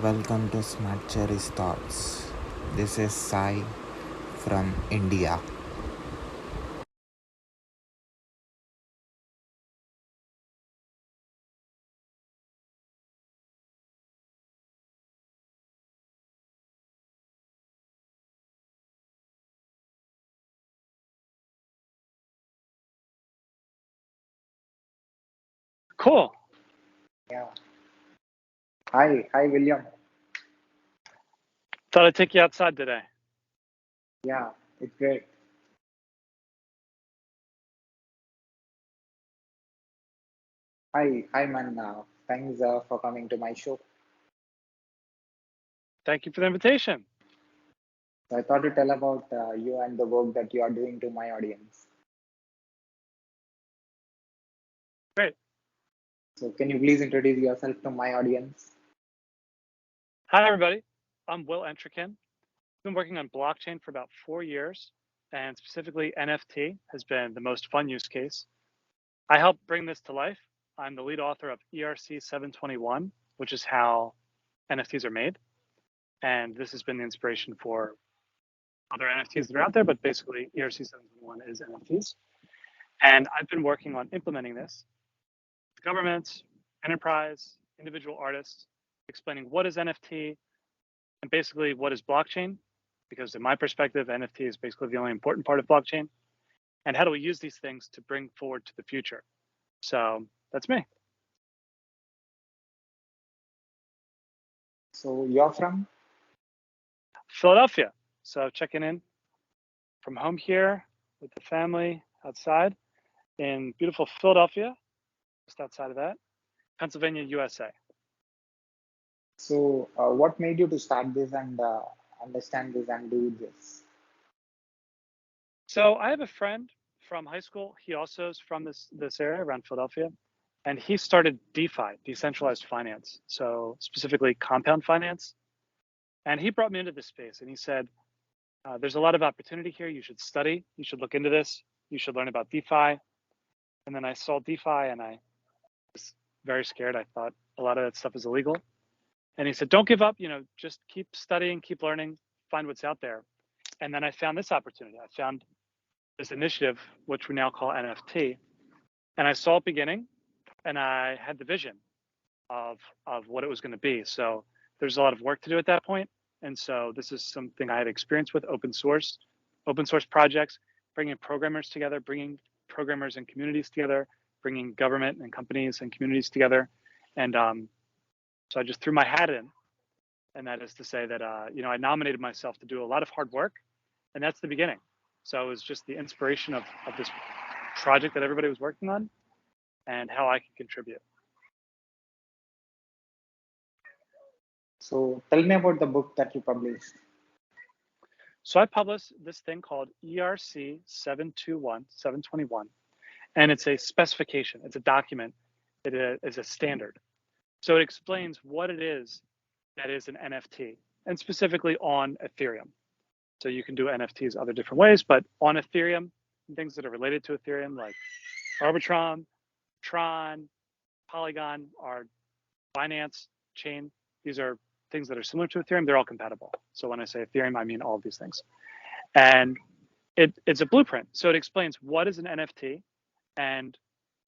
Welcome to Smart Cherry's Thoughts. This is Sai from India. Cool. Yeah. Hi, William. Thought I'd take you outside today. Yeah, it's great. Hi, man. Thanks for coming to my show. Thank you for the invitation. So I thought to tell about you and the work that you are doing to my audience. Great. So can you please introduce yourself to my audience? Hi, everybody. I'm Will Entriken. I've been working on blockchain for about 4 years, and specifically NFT has been the most fun use case. I helped bring this to life. I'm the lead author of ERC 721, which is how NFTs are made. And this has been the inspiration for other NFTs that are out there, but basically ERC 721 is NFTs. And I've been working on implementing this with governments, enterprise, individual artists, explaining what is NFT and basically what is blockchain, because in my perspective, NFT is basically the only important part of blockchain. And how do we use these things to bring forward to the future? So that's me. So you're from? Philadelphia. So checking in from home here with the family outside in beautiful Philadelphia, just outside of that, Pennsylvania, USA. So what made you to start this and understand this and do this? So I have a friend from high school. He also is from this area around Philadelphia, and he started DeFi, decentralized finance. So specifically compound finance. And he brought me into this space, and he said, "There's a lot of opportunity here. You should study. You should look into this. You should learn about DeFi." And then I saw DeFi, and I was very scared. I thought a lot of that stuff is illegal. And he said, "Don't give up. Just keep studying, keep learning, find what's out there." And then I found this opportunity. I found this initiative, which we now call NFT. And I saw it beginning, and I had the vision of what it was going to be. So there's a lot of work to do at that point. And so this is something I had experience with open source projects, bringing programmers together, bringing programmers and communities together, bringing government and companies and communities together. And so I just threw my hat in. And that is to say that, I nominated myself to do a lot of hard work. And that's the beginning. So it was just the inspiration of this project that everybody was working on and how I could contribute. So tell me about the book that you published. So I published this thing called ERC 721, and it's a specification. It's a document. It is a standard. So it explains what it is that is an NFT, and specifically on Ethereum. So you can do NFTs other different ways, but on Ethereum, things that are related to Ethereum like Arbitrum, Tron, Polygon, our Binance chain. These are things that are similar to Ethereum. They're all compatible. So when I say Ethereum, I mean all of these things. And it's a blueprint. So it explains what is an NFT. And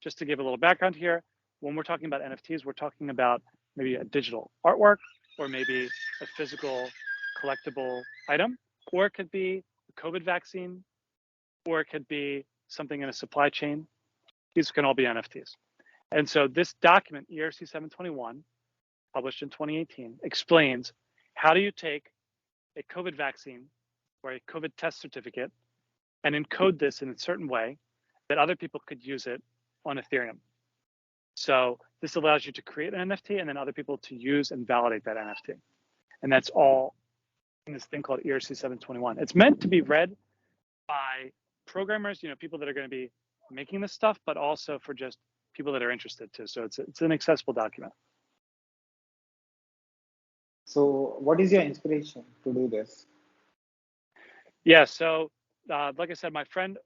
just to give a little background here, when we're talking about NFTs, we're talking about maybe a digital artwork or maybe a physical collectible item, or it could be a COVID vaccine, or it could be something in a supply chain. These can all be NFTs. And so this document, ERC 721, published in 2018, explains how do you take a COVID vaccine or a COVID test certificate and encode this in a certain way that other people could use it on Ethereum. So this allows you to create an NFT and then other people to use and validate that NFT. And that's all in this thing called ERC 721. It's meant to be read by programmers, people that are going to be making this stuff, but also for just people that are interested too. So it's an accessible document. So what is your inspiration to do this? Yeah, so like I said, my friend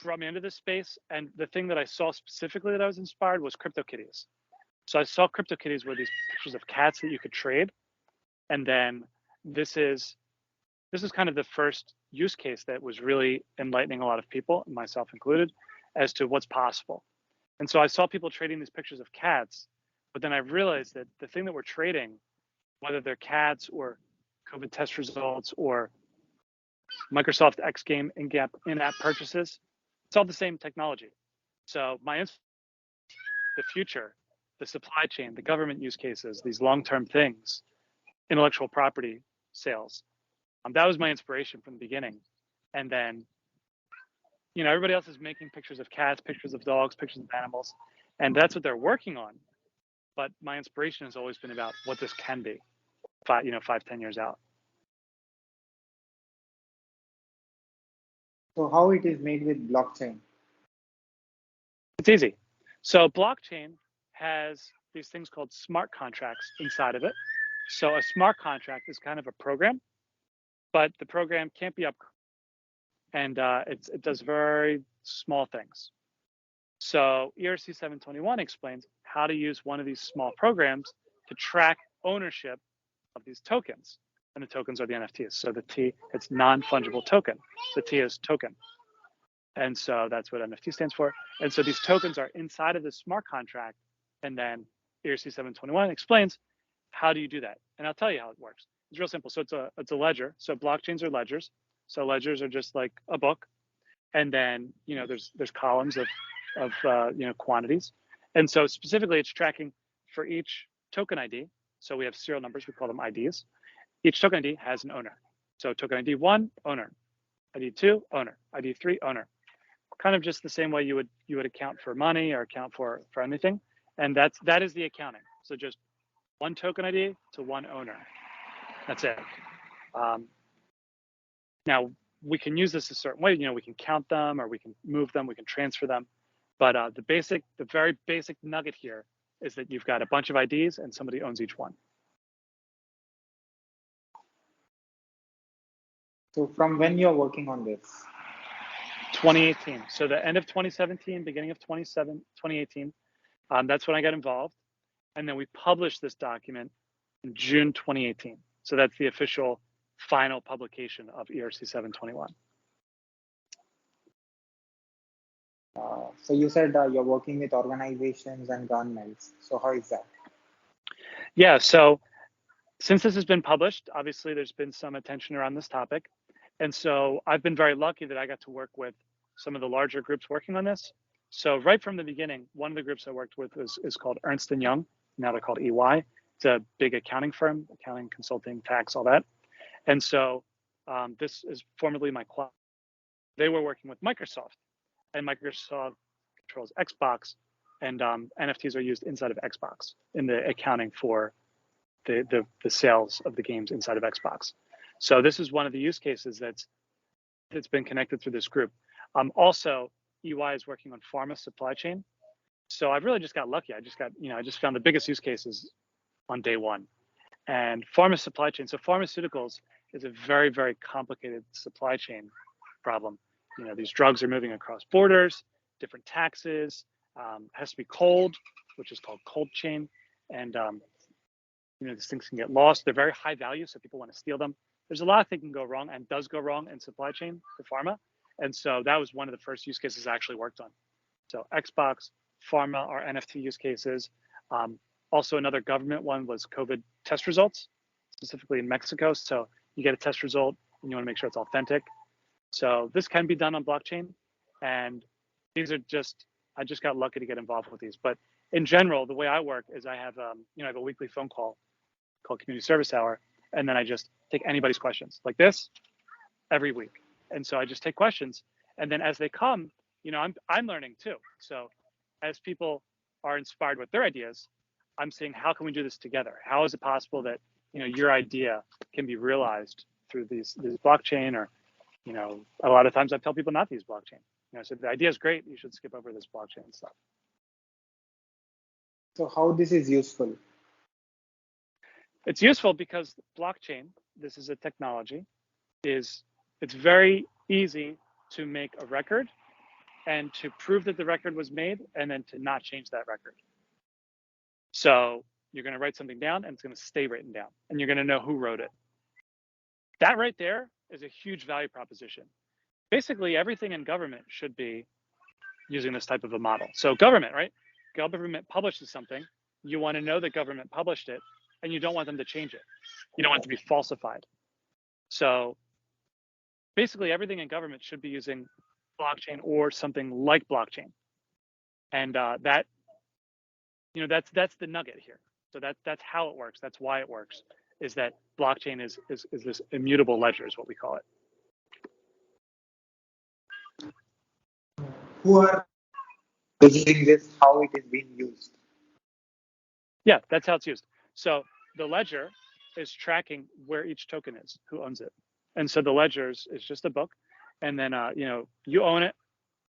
brought me into this space, and the thing that I saw specifically that I was inspired was CryptoKitties. So I saw CryptoKitties were these pictures of cats that you could trade, And then this is kind of the first use case that was really enlightening a lot of people, myself included, as to what's possible. And so I saw people trading these pictures of cats, but then I realized that the thing that we're trading, whether they're cats or COVID test results or Microsoft X game in-app purchases, it's all the same technology. So the future, the supply chain, the government use cases, these long-term things, intellectual property sales, that was my inspiration from the beginning. And then, everybody else is making pictures of cats, pictures of dogs, pictures of animals, and that's what they're working on. But my inspiration has always been about what this can be 5-10 years out. So how it is made with blockchain? It's easy. So blockchain has these things called smart contracts inside of it. So a smart contract is kind of a program, but the program can't be upgraded, and it does very small things. So ERC 721 explains how to use one of these small programs to track ownership of these tokens. And the tokens are the NFTs. So the T, it's non-fungible token. The T is token. And so that's what NFT stands for. And so these tokens are inside of this smart contract. And then ERC 721 explains how do you do that. And I'll tell you how it works. It's real simple. So it's a ledger. So blockchains are ledgers. So ledgers are just like a book. And then, there's columns of quantities. And so specifically it's tracking for each token ID. So we have serial numbers, we call them IDs. Each token ID has an owner. So token ID 1, owner. ID 2, owner. ID 3, owner. Kind of just the same way you would account for money or account for anything. And that is the accounting. So just one token ID to one owner. That's it. Now we can use this a certain way. We can count them, or we can move them, we can transfer them. But the very basic nugget here is that you've got a bunch of IDs and somebody owns each one. So from when you're working on this? 2018. So the end of 2017, beginning of 2018, that's when I got involved. And then we published this document in June 2018. So that's the official final publication of ERC 721. So you said you're working with organizations and governments. So how is that? Yeah, so since this has been published, obviously there's been some attention around this topic. And so I've been very lucky that I got to work with some of the larger groups working on this. So right from the beginning, one of the groups I worked with is called Ernst & Young. Now they're called EY. It's a big accounting firm, accounting, consulting, tax, all that. And so this is formerly my client. They were working with Microsoft, and Microsoft controls Xbox, and NFTs are used inside of Xbox in the accounting for the sales of the games inside of Xbox. So this is one of the use cases that's been connected through this group. Also, EY is working on pharma supply chain. So I really just got lucky. I just found the biggest use cases on day one. And pharma supply chain. So pharmaceuticals is a very, very complicated supply chain problem. These drugs are moving across borders, different taxes, has to be cold, which is called cold chain. And, these things can get lost. They're very high value, so people want to steal them. There's a lot of things can go wrong and does go wrong in supply chain for pharma. And so that was one of the first use cases I actually worked on. So Xbox, pharma are NFT use cases. Also another government one was COVID test results, specifically in Mexico. So you get a test result and you want to make sure it's authentic. So this can be done on blockchain. And these are I just got lucky to get involved with these. But in general, the way I work is I have a weekly phone call called Community Service Hour. And then I just take anybody's questions like this every week. And so I just take questions. And then as they come, I'm learning too. So as people are inspired with their ideas, I'm saying, how can we do this together? How is it possible that, your idea can be realized through these blockchain, or, a lot of times I tell people not to use blockchain. So the idea is great. You should skip over this blockchain stuff. So how this is useful? It's useful because blockchain, this is a technology, it's very easy to make a record and to prove that the record was made and then to not change that record. So You're going to write something down and it's going to stay written down and you're going to know who wrote it. That right there is a huge value proposition. Basically, everything in government should be using this type of a model. So government, right? Government publishes something. You want to know that government published it and you don't want them to change it. You don't want it to be falsified. So basically everything in government should be using blockchain or something like blockchain. And that's the nugget here. So that's how it works. That's why it works, is that blockchain is this immutable ledger is what we call it. Who are using this? How it is being used? Yeah, that's how it's used. So the ledger is tracking where each token is, who owns it. And so the ledger is just a book. And then, you own it.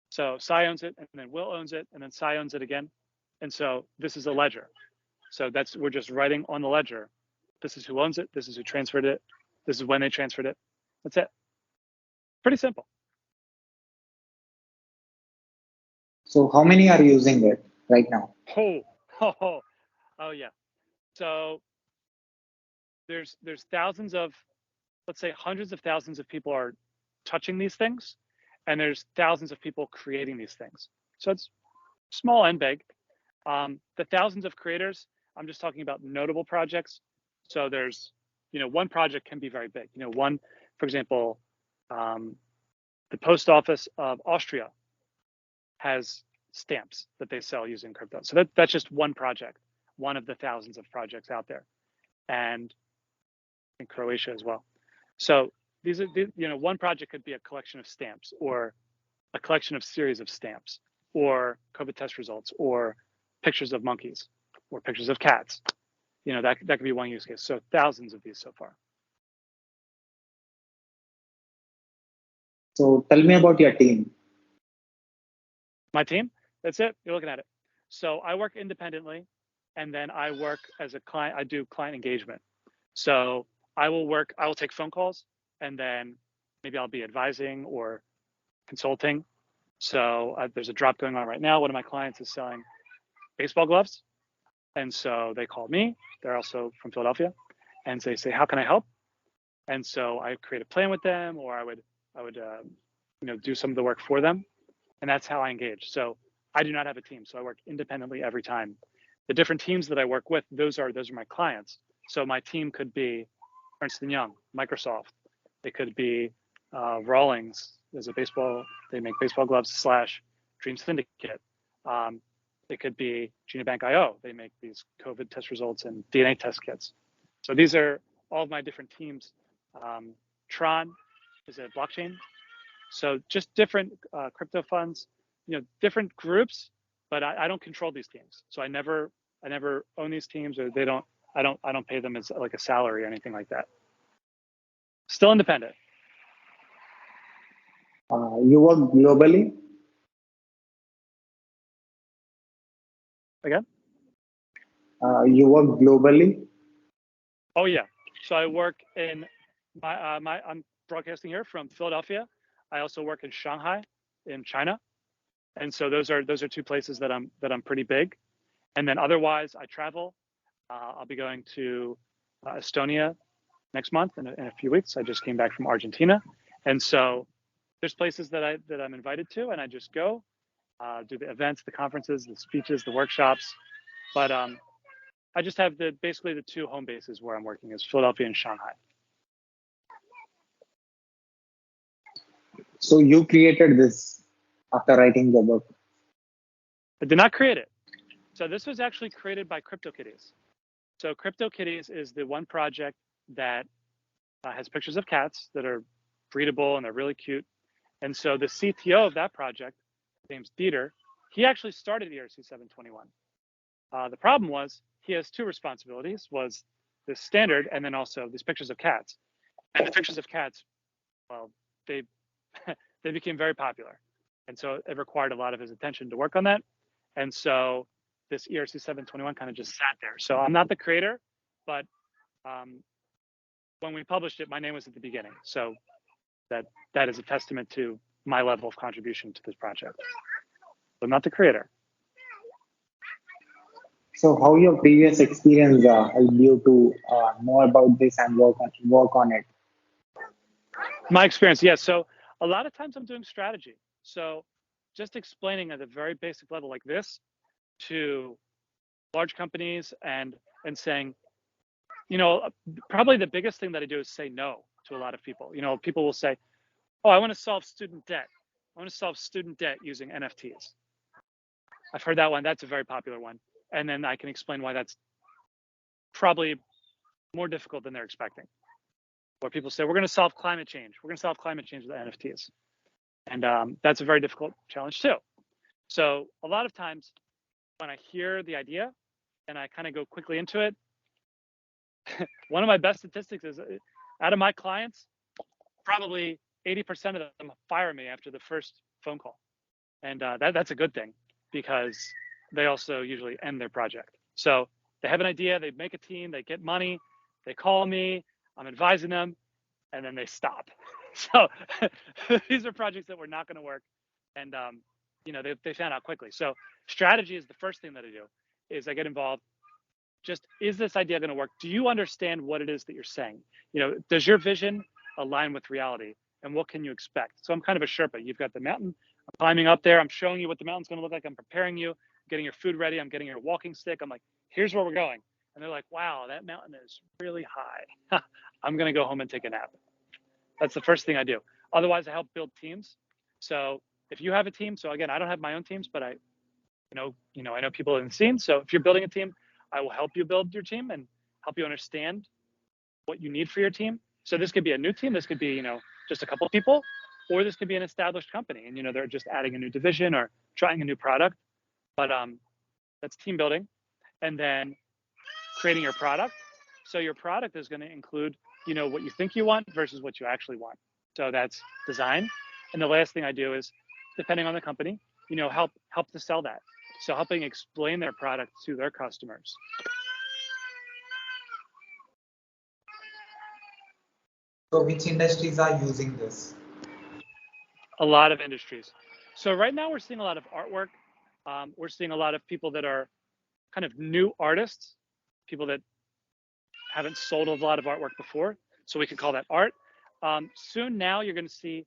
So Sai owns it, and then Will owns it, and then Sai owns it again. And so this is a ledger. So we're just writing on the ledger. This is who owns it. This is who transferred it. This is when they transferred it. That's it. Pretty simple. So how many are using it right now? Oh yeah. So there's thousands of, let's say hundreds of thousands of people are touching these things, and there's thousands of people creating these things. So it's small and big. The thousands of creators, I'm just talking about notable projects. So there's, one project can be very big. One, for example, the post office of Austria has stamps that they sell using crypto. So that's just one project, one of the thousands of projects out there, and in Croatia as well. So these are, one project could be a collection of stamps, or a collection of series of stamps, or COVID test results, or pictures of monkeys, or pictures of cats. That could be one use case. So thousands of these so far. So tell me about your team. My team, that's it. You're looking at it. So I work independently, and then I work as a client. I do client engagement. So I will take phone calls, and then maybe I'll be advising or consulting. So there's a drop going on right now. One of my clients is selling baseball gloves. And so they call me. They're also from Philadelphia. And they say, how can I help? And so I create a plan with them, or I would do some of the work for them. And that's how I engage. So I do not have a team. So I work independently every time. The different teams that I work with, those are my clients. So my team could be Ernst & Young, Microsoft. It could be Rawlings. There's they make baseball gloves / Dream Syndicate. It could be GenoBank.io. They make these COVID test results and DNA test kits. So these are all of my different teams. Tron is a blockchain. So just different crypto funds, different groups, but I don't control these teams. So I never own these teams, or I don't pay them as like a salary or anything like that. Still independent. You work globally? Again? You work globally? Oh yeah. So I work in I'm broadcasting here from Philadelphia. I also work in Shanghai in China. And so those are two places that I'm pretty big. And then otherwise I travel. I'll be going to Estonia next month in a few weeks. I just came back from Argentina. And so there's places that I'm invited to, and I just go, do the events, the conferences, the speeches, the workshops. But I just have basically the two home bases where I'm working is Philadelphia and Shanghai. So you created this after writing the book? I did not create it. So this was actually created by CryptoKitties. So CryptoKitties is the one project that has pictures of cats that are breedable and they're really cute. And so the CTO of that project, his name's Dieter, he actually started ERC 721. The problem was he has two responsibilities, was this standard and then also these pictures of cats. And the pictures of cats, well, they they became very popular. And so it required a lot of his attention to work on that. And so this ERC 721 kind of just sat there. So I'm not the creator, but when we published it, my name was at the beginning. So that is a testament to my level of contribution to this project. But I'm not the creator. So how your previous experience helped you to know about this and work on it? My experience, yes. So a lot of times I'm doing strategy. So just explaining at a very basic level like this to large companies and saying, you know, probably the biggest thing that I do is say no to a lot of people. You know, people will say, "Oh, I want to solve student debt. I want to solve student debt using NFTs." I've heard that one. That's a very popular one. And then I can explain why that's probably more difficult than they're expecting. Where people say, "We're going to solve climate change. We're going to solve climate change with NFTs." And that's a very difficult challenge too. So a lot of times when I hear the idea and I kind of go quickly into it, one of my best statistics is out of my clients, probably 80% of them fire me after the first phone call. And that's a good thing because they also usually end their project. So they have an idea, they make a team, they get money, they call me, I'm advising them, and then they stop. So these are projects that were not going to work, and they found out quickly. So strategy is the first thing that I do. Is I get involved. Just is this idea going to work? Do you understand what it is that you're saying? You know, does your vision align with reality? And what can you expect? So I'm kind of a Sherpa. You've got the mountain. I'm climbing up there. I'm showing you what the mountain's going to look like. I'm preparing you. I'm getting your food ready. I'm getting your walking stick. I'm like, here's where we're going. And they're like, wow, that mountain is really high. I'm going to go home and take a nap. That's the first thing I do. Otherwise, I help build teams. So if you have a team, so again, I don't have my own teams, but I know people in the scene. So if you're building a team, I will help you build your team and help you understand what you need for your team. So this could be a new team. This could be, just a couple of people, or this could be an established company. And, they're just adding a new division or trying a new product. But that's team building. And then creating your product. So your product is going to include, what you think you want versus what you actually want. So that's design. And the last thing I do is, depending on the company, help to sell that. So helping explain their product to their customers. So which industries are using this? A lot of industries. So right now we're seeing a lot of artwork. We're seeing a lot of people that are kind of new artists, people that haven't sold a lot of artwork before. So we can call that art. Soon now you're going to see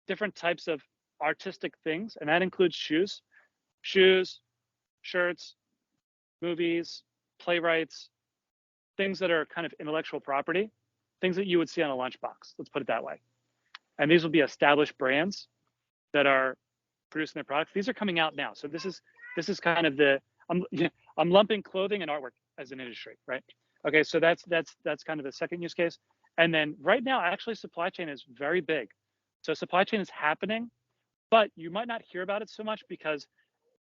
different types of artistic things, and that includes shoes, shirts, movies, playwrights, things that are kind of intellectual property, things that you would see on a lunchbox. Let's put it that way. And these will be established brands that are producing their products. These are coming out now. So this is kind of I'm lumping clothing and artwork as an industry, right? Okay, so that's kind of the second use case. And then right now, actually, supply chain is very big. So supply chain is happening, but you might not hear about it so much because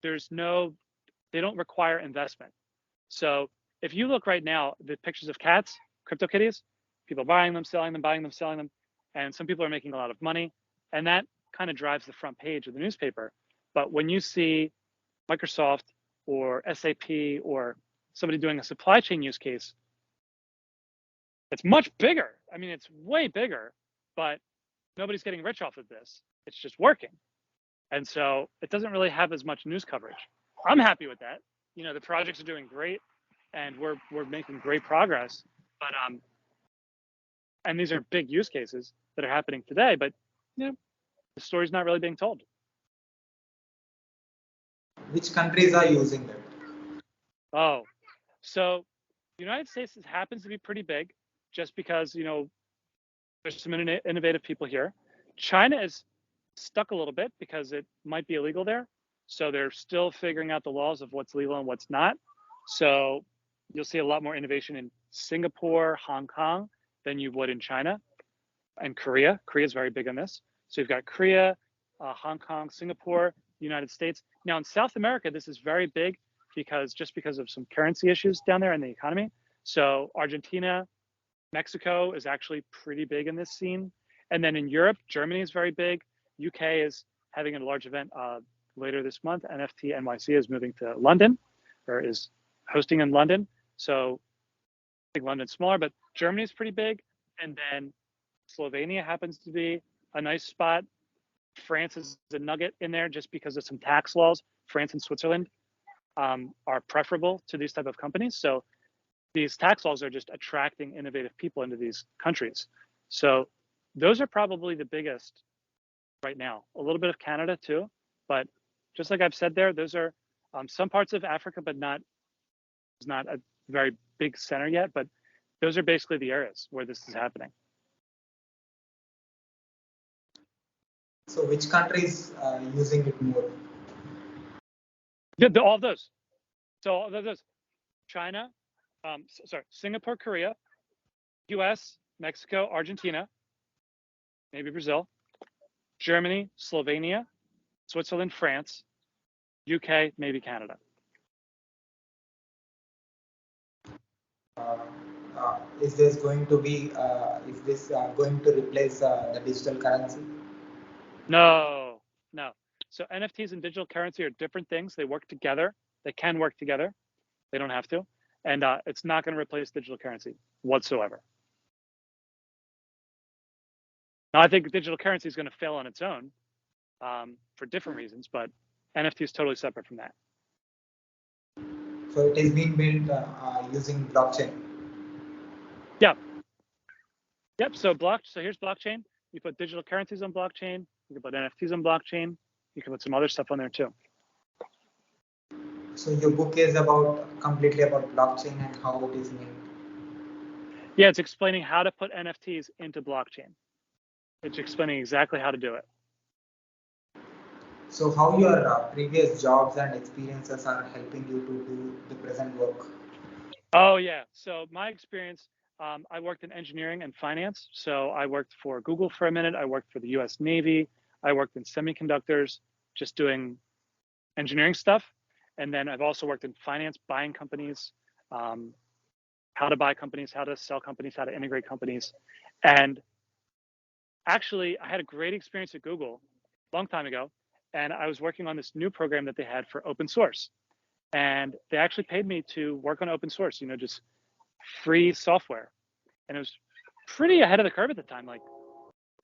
they don't require investment. So if you look right now, the pictures of cats, crypto kitties, people buying them, selling them, buying them, selling them, and some people are making a lot of money, and that kind of drives the front page of the newspaper. But when you see Microsoft or SAP or somebody doing a supply chain use case, it's much bigger. I mean, it's way bigger, but nobody's getting rich off of this. It's just working. And so it doesn't really have as much news coverage. I'm happy with that. The projects are doing great and we're making great progress. But and these are big use cases that are happening today, but the story's not really being told. Which countries are using it? Oh, so the United States happens to be pretty big just because, there's some innovative people here. China is stuck a little bit because it might be illegal there. So they're still figuring out the laws of what's legal and what's not. So you'll see a lot more innovation in Singapore, Hong Kong than you would in China and Korea. Korea is very big on this. So you've got Korea, Hong Kong, Singapore, United States. Now in South America, this is very big because of some currency issues down there in the economy. So Argentina, Mexico is actually pretty big in this scene. And then in Europe, Germany is very big. UK is having a large event later this month. NFT NYC is moving to London, or is hosting in London. So I think London's smaller, but Germany is pretty big. And then Slovenia happens to be a nice spot. France is a nugget in there just because of some tax laws. France and Switzerland are preferable to these type of companies. So these tax laws are just attracting innovative people into these countries. So those are probably the biggest right now. A little bit of Canada too, but just like I've said there, those are some parts of Africa, but it's not a very big center yet. But those are basically the areas where this is happening. So which countries are using it more? All of those. So all of those. China, Singapore, Korea, US, Mexico, Argentina, maybe Brazil, Germany, Slovenia, Switzerland, France, UK, maybe Canada. Is this going to be? Is this going to replace the digital currency? No. So NFTs and digital currency are different things. They work together. They can work together. They don't have to. And it's not going to replace digital currency whatsoever. Now, I think digital currency is going to fail on its own for different reasons, but NFT is totally separate from that. So it is being built using blockchain. Yep. So here's blockchain. You put digital currencies on blockchain. You can put NFTs on blockchain. You can put some other stuff on there too. So your book is completely about blockchain and how it is made. Yeah, it's explaining how to put NFTs into blockchain. It's explaining exactly how to do it. So how your previous jobs and experiences are helping you to do the present work? Oh yeah. So my experience, I worked in engineering and finance. So I worked for Google for a minute. I worked for the U.S. Navy. I worked in semiconductors, just doing engineering stuff. And then I've also worked in finance, buying companies, how to buy companies, how to sell companies, how to integrate companies. And actually, I had a great experience at Google a long time ago. And I was working on this new program that they had for open source. And they actually paid me to work on open source, just free software. And it was pretty ahead of the curve at the time. Like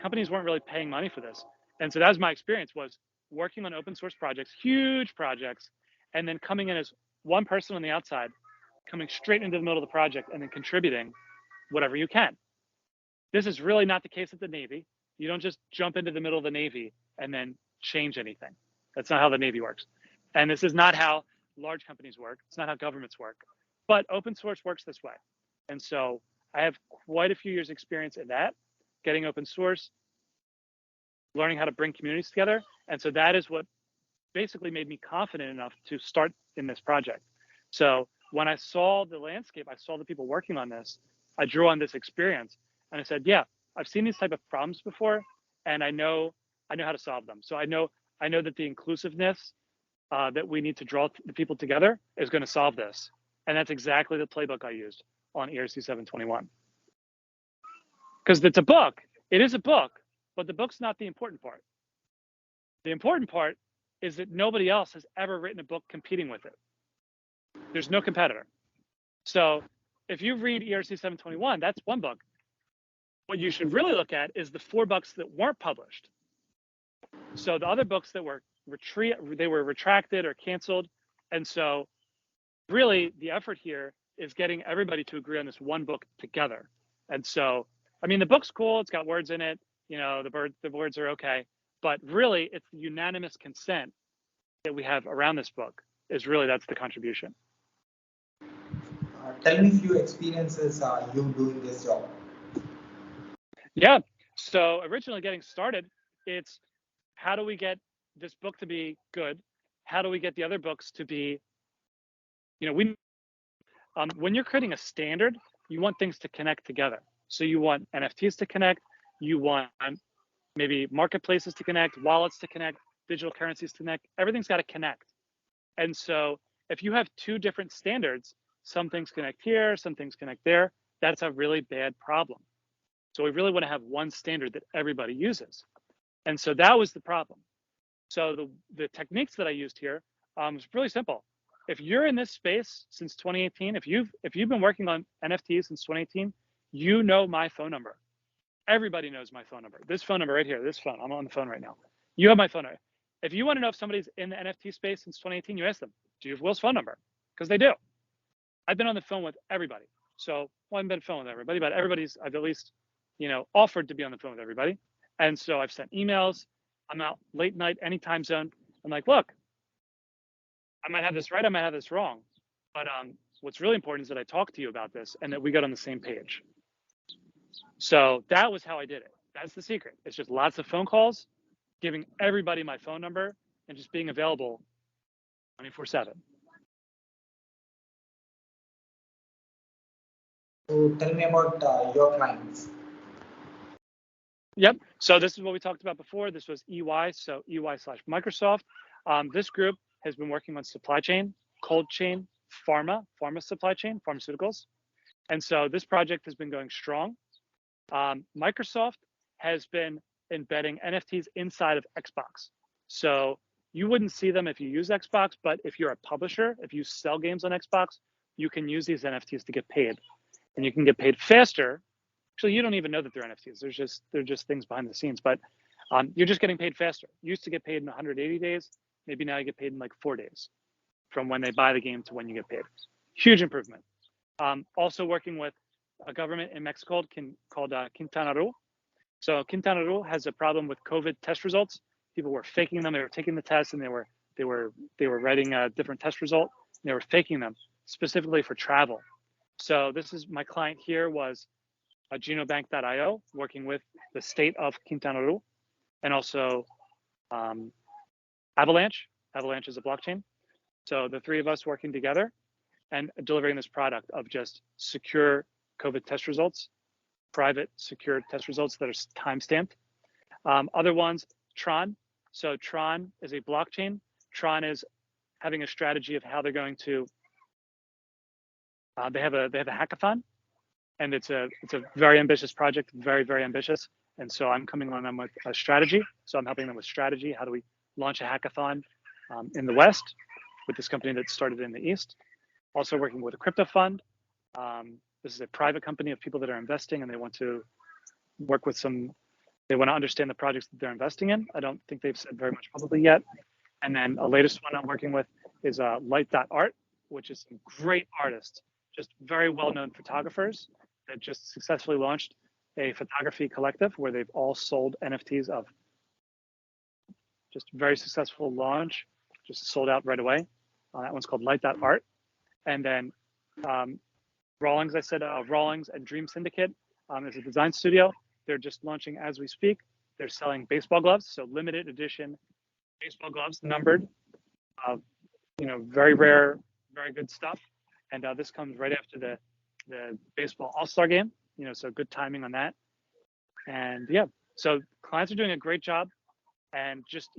companies weren't really paying money for this. And so that was my experience, was working on open source projects, huge projects, and then coming in as one person on the outside, coming straight into the middle of the project and then contributing whatever you can. This is really not the case at the Navy. You don't just jump into the middle of the Navy and then change anything. That's not how the Navy works. And this is not how large companies work. It's not how governments work. But open source works this way. And so I have quite a few years experience in that, getting open source, learning how to bring communities together. And so that is what basically made me confident enough to start in this project. So when I saw the landscape, I saw the people working on this, I drew on this experience and I said, yeah, I've seen these type of problems before and I know how to solve them. So I know that the inclusiveness that we need to draw the people together is going to solve this. And that's exactly the playbook I used on ERC 721. Because it's a book. It is a book, but the book's not the important part. The important part is that nobody else has ever written a book competing with it. There's no competitor. So if you read ERC 721, that's one book. What you should really look at is the 4 books that weren't published. So the other books that were retracted or canceled. And so really the effort here is getting everybody to agree on this one book together. And so, I mean, the book's cool. It's got words in it. The words are okay. But really, it's the unanimous consent that we have around this book that's the contribution. Tell me a few experiences you doing this job. Yeah. So originally getting started, it's how do we get this book to be good? How do we get the other books to be, when you're creating a standard, you want things to connect together. So you want NFTs to connect, you want maybe marketplaces to connect, wallets to connect, digital currencies to connect, everything's got to connect. And so if you have 2 different standards, some things connect here, some things connect there, that's a really bad problem. So we really want to have one standard that everybody uses. And so that was the problem. So the techniques that I used here was really simple. If you're in this space since 2018, if you've been working on NFTs since 2018, you know my phone number. Everybody knows my phone number. This phone number right here, this phone, I'm on the phone right now. You have my phone number. If you want to know if somebody's in the NFT space since 2018, you ask them. do you have Will's phone number? Because they do. I've been on the phone with everybody. So, well, I haven't been on the phone with everybody, but I've at least, offered to be on the phone with everybody. And so I've sent emails. I'm out late night, any time zone. I'm like, look, I might have this right, I might have this wrong. But what's really important is that I talked to you about this and that we got on the same page. So that was how I did it. That's the secret. It's just lots of phone calls, giving everybody my phone number, and just being available 24/7. So tell me about your clients. Yep. So this is what we talked about before. This was EY, so EY/Microsoft. This group has been working on supply chain, cold chain, pharma supply chain, pharmaceuticals. And so this project has been going strong. Microsoft has been embedding NFTs inside of Xbox. So you wouldn't see them if you use Xbox, but if you're a publisher, if you sell games on Xbox, you can use these NFTs to get paid. And you can get paid faster. Actually, you don't even know that they're NFTs. They're just things behind the scenes, but you're just getting paid faster. You used to get paid in 180 days. Maybe now you get paid in like 4 days from when they buy the game to when you get paid. Huge improvement. Also working with a government in Mexico called Quintana Roo. So Quintana Roo has a problem with COVID test results. People were faking them. They were taking the test and they were writing a different test result. And they were faking them specifically for travel. So this is my client here was a genobank.io working with the state of Quintana Roo and also Avalanche. Avalanche is a blockchain. So the three of us working together and delivering this product of just secure COVID test results, private secure test results that are time-stamped. Other ones, Tron. So Tron is a blockchain. Tron is having a strategy of how they're going to. They have a hackathon, and it's a very ambitious project, very, very ambitious. And so I'm coming on them with a strategy. So I'm helping them with strategy. How do we launch a hackathon in the West with this company that started in the East? Also working with a crypto fund. This is a private company of people that are investing and they want to work with they want to understand the projects that they're investing in. I don't think they've said very much publicly yet. And then a latest one I'm working with is Light.art, which is some great artists, just very well-known photographers that just successfully launched a photography collective where they've all sold NFTs of just very successful launch, just sold out right away. That one's called Light.art. And then Rawlings, I said Rawlings and Dream Syndicate is a design studio. They're just launching as we speak. They're selling baseball gloves, so limited edition baseball gloves, numbered, very rare, very good stuff. And this comes right after the baseball all-star game, so good timing on that. And yeah, so clients are doing a great job and just,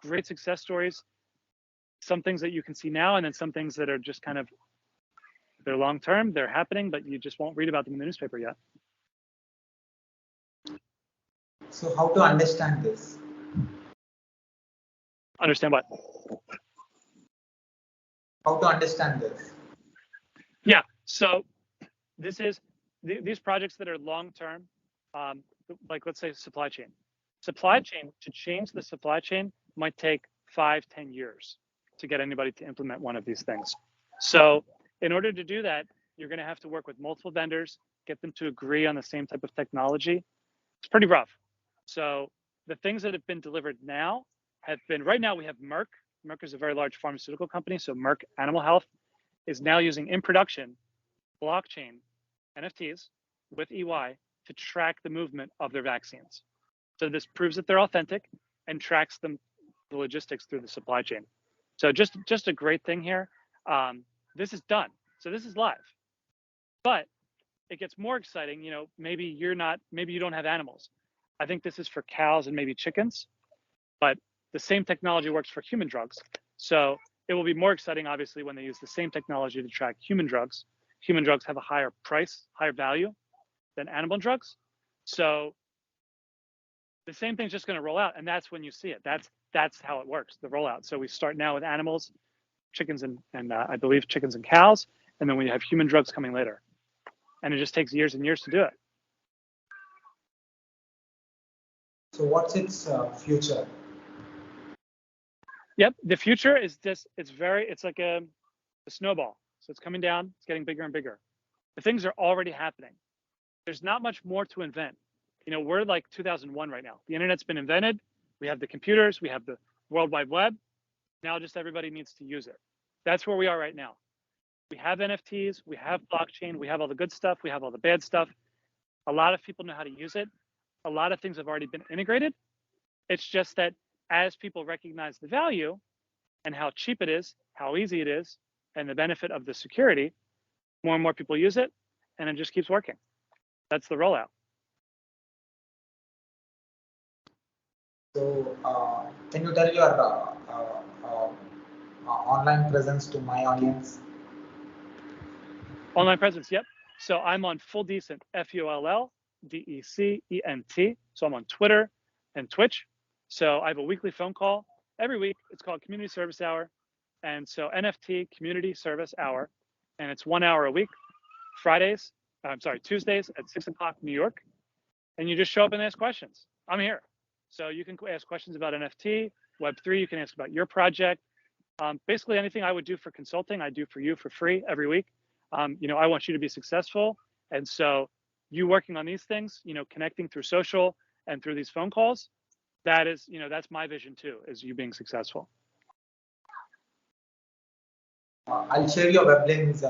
great success stories. Some things that you can see now, and then some things that are just kind of, they're long-term, they're happening, but you just won't read about them in the newspaper yet. So how to understand this? Understand what? How to understand this? Yeah, so this is these projects that are long-term, like let's say supply chain. Supply chain, to change the supply chain might take 5-10 years to get anybody to implement one of these things. So in order to do that, you're going to have to work with multiple vendors, get them to agree on the same type of technology. It's pretty rough. So the things that have been delivered now have been, right now we have Merck. Merck is a very large pharmaceutical company. So Merck Animal Health is now using in production blockchain NFTs with EY to track the movement of their vaccines. So this proves that they're authentic and tracks the logistics through the supply chain. So just a great thing here. This is done. So this is live. But it gets more exciting, maybe you don't have animals. I think this is for cows and maybe chickens, but the same technology works for human drugs. So it will be more exciting, obviously, when they use the same technology to track human drugs. Human drugs have a higher price, higher value than animal drugs. So the same thing's just going to roll out, and that's when you see it. That's how it works, the rollout. So we start now with animals, chickens and I believe chickens and cows, and then we have human drugs coming later. And it just takes years and years to do it. So what's its future? Yep. The future is just, it's like a snowball. So it's coming down, it's getting bigger and bigger. The things are already happening. There's not much more to invent. We're like 2001 right now. The internet's been invented. We have the computers, we have the World Wide Web. Now just everybody needs to use it. That's where we are right now. We have NFTs, we have blockchain, we have all the good stuff, we have all the bad stuff. A lot of people know how to use it. A lot of things have already been integrated. It's just that as people recognize the value and how cheap it is, how easy it is, and the benefit of the security, more and more people use it, and it just keeps working. That's the rollout. So, can you tell your online presence to my audience? Online presence, yep. So I'm on Full Decent, FULLDECENT. So I'm on Twitter and Twitch. So I have a weekly phone call every week. It's called Community Service Hour. And so NFT Community Service Hour. And it's 1 hour a week, Tuesdays at 6 o'clock New York. And you just show up and ask questions. I'm here. So you can ask questions about NFT, Web3. You can ask about your project. Basically anything I would do for consulting, I do for you for free every week. I want you to be successful. And so you working on these things, connecting through social and through these phone calls, that's my vision too, is you being successful. I'll share your web links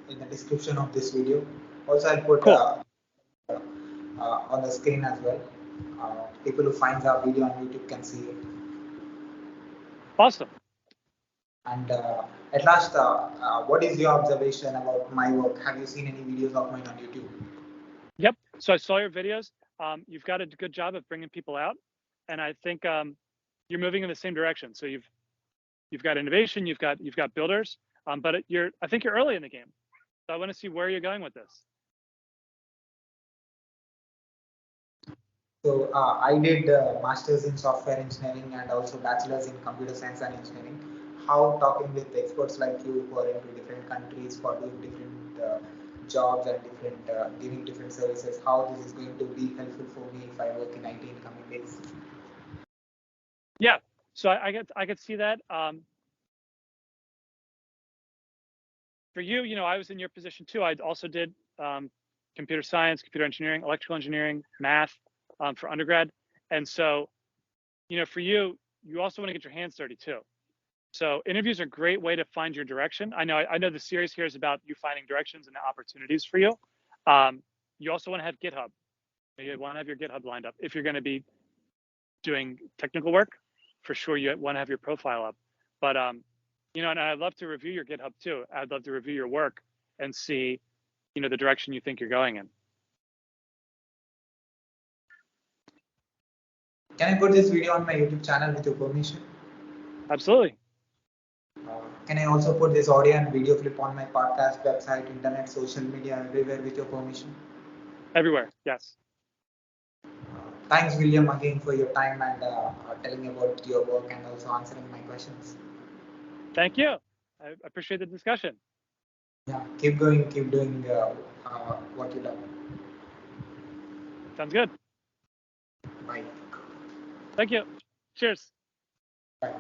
in the description of this video. Also, I'll put Cool. on the screen as well. People who find our video on YouTube can see it. Awesome. And at last, what is your observation about my work? Have you seen any videos of mine on YouTube? Yep. So I saw your videos. You've got a good job of bringing people out, and I think you're moving in the same direction. So you've got innovation, you've got builders, but I think you're early in the game. So I want to see where you're going with this. So I did masters in software engineering and also bachelor's in computer science and engineering. How talking with experts like you who are into different countries for doing different jobs and giving different services, how this is going to be helpful for me if I work in IT in coming days? Yeah, so I could see that. For you, I was in your position too. I also did computer science, computer engineering, electrical engineering, math for undergrad. And so, for you also want to get your hands dirty too. So interviews are a great way to find your direction. I know the series here is about you finding directions and opportunities for you. You also want to have GitHub. You want to have your GitHub lined up. If you're going to be doing technical work, for sure you want to have your profile up. But and I'd love to review your GitHub too. I'd love to review your work and see, the direction you think you're going in. Can I put this video on my YouTube channel with your permission? Absolutely. Can I also put this audio and video clip on my podcast, website, internet, social media, everywhere with your permission? Everywhere, yes. Thanks, William, again for your time and telling about your work and also answering my questions. Thank you. I appreciate the discussion. Yeah, keep going, keep doing what you love. Sounds good. Bye. Thank you. Cheers. Bye.